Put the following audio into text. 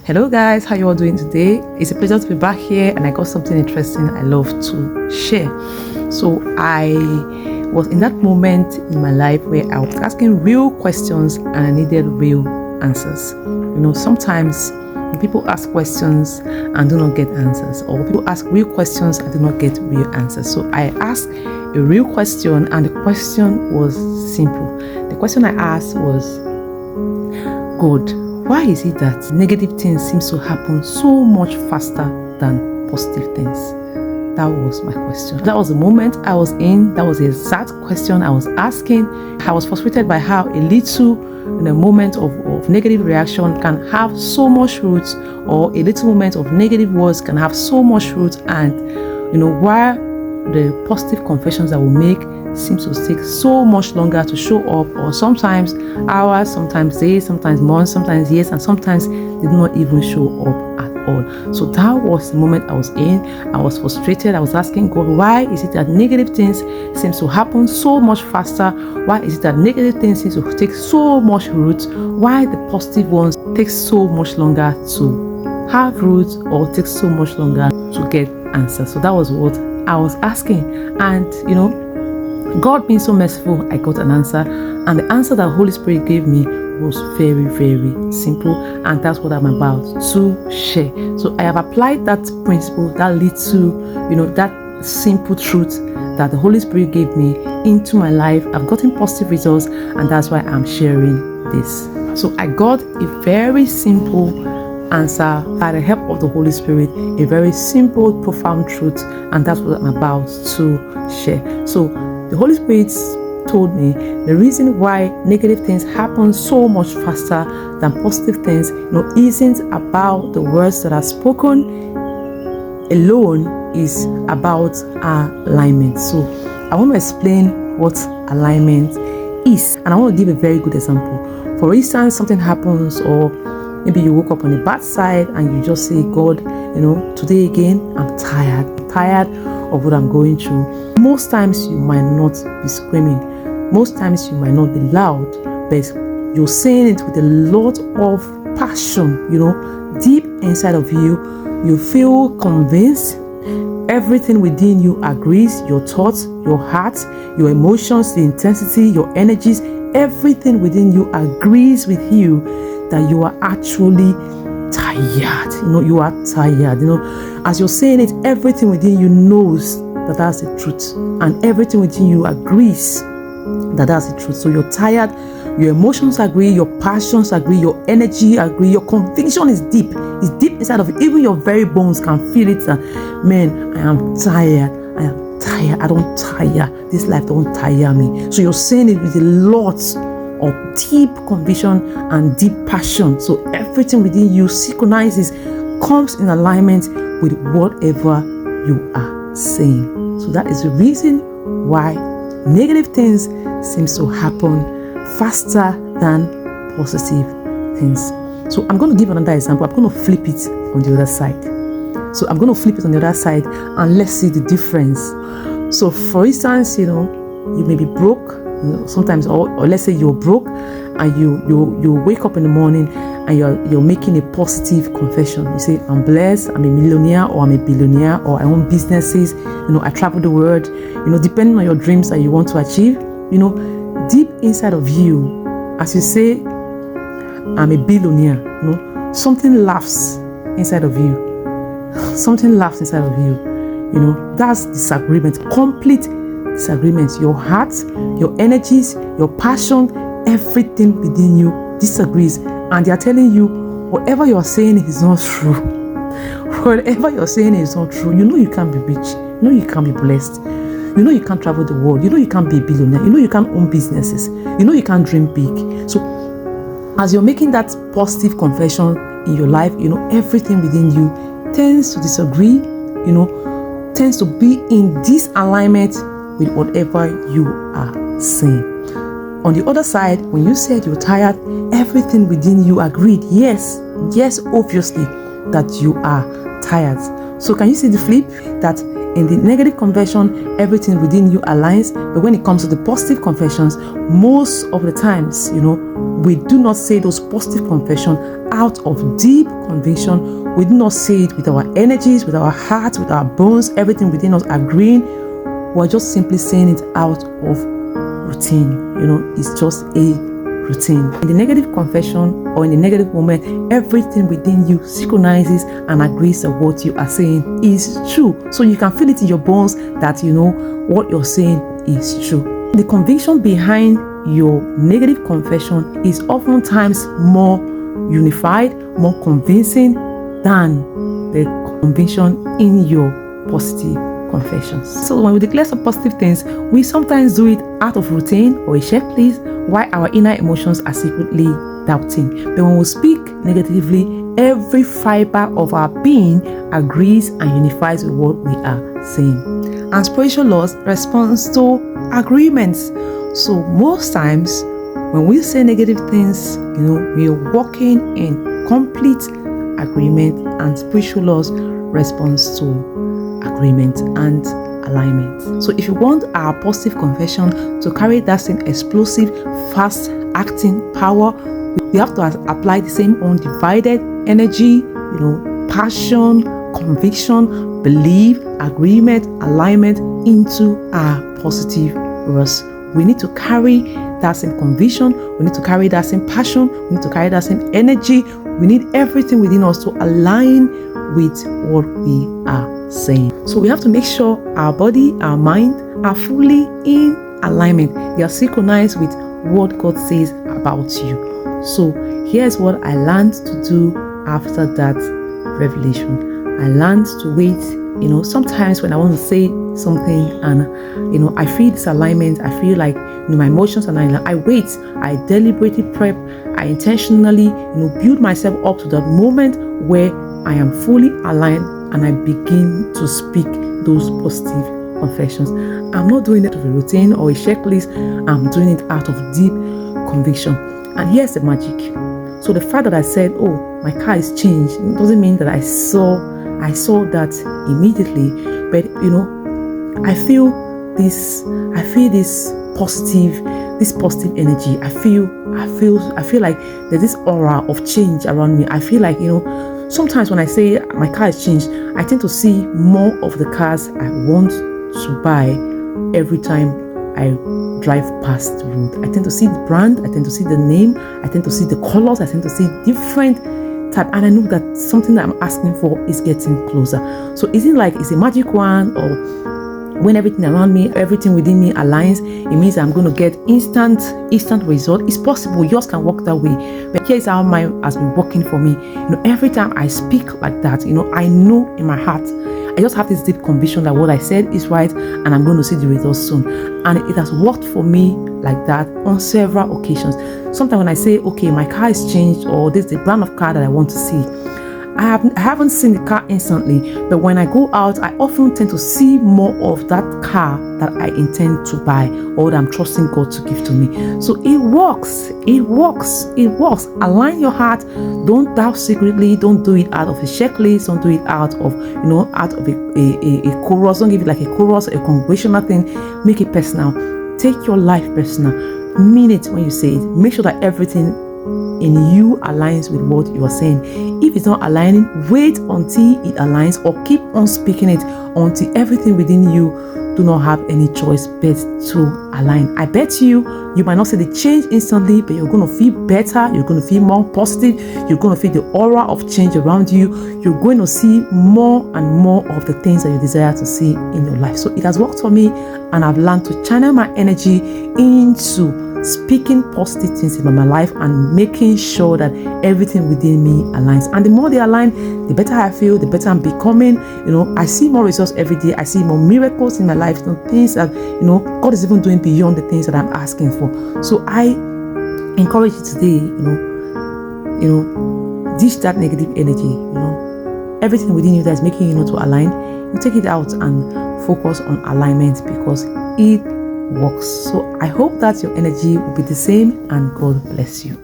Hello guys, how you all doing today? It's a pleasure to be back here, and I got something interesting I love to share. So I was in that moment in my life where I was asking real questions and I needed real answers. Sometimes people ask questions and do not get answers, or people ask real questions and do not get real answers. So I asked a real question, and the question was simple. The question I asked was, God, why is it that negative things seem to happen so much faster than positive things? That was my question. That was the moment I was in. That was the exact question I was asking. I was frustrated by how a little moment of negative reaction can have so much roots, or a little moment of negative words can have so much roots, and why the positive confessions that we make seems to take so much longer to show up, or sometimes hours, sometimes days, sometimes months, sometimes years, and sometimes they do not even show up at all. So that was the moment I was in. I was frustrated. I was asking God, why is it that negative things seem to happen so much faster? Why is it that negative things seem to take so much root? Why the positive ones take so much longer to have roots, or take so much longer to get answers? So that was what I was asking, and God being so merciful, I got an answer, and the answer that Holy Spirit gave me was very, very simple, and that's what I'm about to share. So I have applied that principle, that little, that simple truth that the Holy Spirit gave me into my life. I've gotten positive results, and that's why I'm sharing this. So I got a very simple answer by the help of the Holy Spirit, a very simple, profound truth, and that's what I'm about to share. So the Holy Spirit told me the reason why negative things happen so much faster than positive things, isn't about the words that are spoken alone, is about alignment. So I want to explain what alignment is, and I want to give a very good example. For instance, something happens, or maybe you woke up on the bad side and you just say, God, today again, I'm tired of what I'm going through. Most times you might not be screaming. Most times you might not be loud, but you're saying it with a lot of passion, deep inside of you. You feel convinced. Everything within you agrees. Your thoughts, your heart, your emotions, the intensity, your energies, everything within you agrees with you that you are actually tired. You are tired. As you're saying it, everything within you knows that that's the truth, and everything within you agrees that that's the truth. So you're tired. Your emotions agree. Your passions agree. Your energy agree. Your conviction is deep. It's deep inside of you. Even your very bones can feel it. Man, I am tired. I am tired. I don't tire. This life don't tire me. So you're saying it with a lot of deep conviction and deep passion. So everything within you synchronizes, comes in alignment with whatever you are saying. So that is the reason why negative things seem to happen faster than positive things. So I'm going to give another example. I'm going to flip it on the other side. So I'm going to flip it on the other side, and let's see the difference. So for instance, you may be broke. Sometimes, or let's say you're broke, and you wake up in the morning and you're making a positive confession. You say, I'm blessed, I'm a millionaire, or I'm a billionaire, or I own businesses, I travel the world, depending on your dreams that you want to achieve. Deep inside of you, as you say, I'm a billionaire, something laughs inside of you. Something laughs inside of you. That's disagreement, complete disagreement. Your heart, your energies, your passion, everything within you disagrees, and they are telling you whatever you are saying is not true. Whatever you're saying is not true. You can't be rich. You can't be blessed. You can't travel the world. You can't be a billionaire. You can't own businesses. You can't dream big. So as you're making that positive confession in your life, everything within you tends to disagree, tends to be in disalignment with whatever you are saying. On the other side, when you said you're tired, everything within you agreed. Yes, obviously, that you are tired. So can you see the flip? That in the negative confession, everything within you aligns. But when it comes to the positive confessions, most of the times, we do not say those positive confessions out of deep conviction. We do not say it with our energies, with our hearts, with our bones, everything within us agreeing. We're just simply saying it out of routine. It's just a routine. In the negative confession or in the negative moment, everything within you synchronizes and agrees that what you are saying is true. So you can feel it in your bones that what you're saying is true. The conviction behind your negative confession is oftentimes more unified, more convincing than the conviction in your positive confessions. So when we declare some positive things, we sometimes do it out of routine or a checklist, while our inner emotions are secretly doubting. But when we speak negatively, every fiber of our being agrees and unifies with what we are saying. And spiritual laws responds to agreements. So most times when we say negative things, we are walking in complete agreement, and spiritual laws responds to agreement and alignment. So if you want our positive confession to carry that same explosive, fast acting power, we have to apply the same undivided energy, passion, conviction, belief, agreement, alignment into our positive words. We need to carry that same conviction, we need to carry that same passion, we need to carry that same energy. We need everything within us to align with what we are saying. So we have to make sure our body, our mind are fully in alignment. They are synchronized with what God says about you. So here's what I learned to do after that revelation. I learned to wait. Sometimes when I want to say something and I feel this alignment, I feel like my emotions and I wait, I deliberately prep, I intentionally build myself up to that moment where I am fully aligned and I begin to speak those positive confessions. I'm not doing it with a routine or a checklist. I'm doing it out of deep conviction. And here's the magic. So the fact that I said, oh, my car is changed, doesn't mean that I saw that immediately. But I feel this positive energy. I feel like there's this aura of change around me. I feel like sometimes when I say my car is changed, I tend to see more of the cars I want to buy every time I drive past the road. I tend to see the brand, I tend to see the name, I tend to see the colors, I tend to see different type, and I know that something that I'm asking for is getting closer. So isn't like it's a magic wand, or when everything around me, everything within me aligns, it means I'm going to get instant result. It's possible yours can work that way, but here's how mine has been working for me. Every time I speak like that, I know in my heart, I just have this deep conviction that what I said is right and I'm going to see the results soon. And it has worked for me like that on several occasions. Sometimes when I say, okay, my car is changed, or this is the brand of car that I want to see, I haven't seen the car instantly, but when I go out, I often tend to see more of that car that I intend to buy or that I'm trusting God to give to me. So it works. Align your heart. Don't doubt secretly. Don't do it out of a checklist. Don't do it out of a chorus. Don't give it like a chorus, a congregational thing. Make it personal. Take your life personal. Mean it when you say it. Make sure that everything in you aligns with what you are saying. If it's not aligning, wait until it aligns, or keep on speaking it until everything within you do not have any choice but to align. I bet you might not see the change instantly, but you're going to feel better. You're going to feel more positive. You're going to feel the aura of change around you. You're going to see more and more of the things that you desire to see in your life. So it has worked for me, and I've learned to channel my energy into speaking positive things in my life and making sure that everything within me aligns. And the more they align, the better I feel, the better I'm becoming. I see more results every day. I see more miracles in my life, things that God is even doing beyond the things that I'm asking for. So I encourage you today, ditch that negative energy. Everything within you that is making you not to align, you take it out and focus on alignment, because it works. So I hope that your energy will be the same, and God bless you.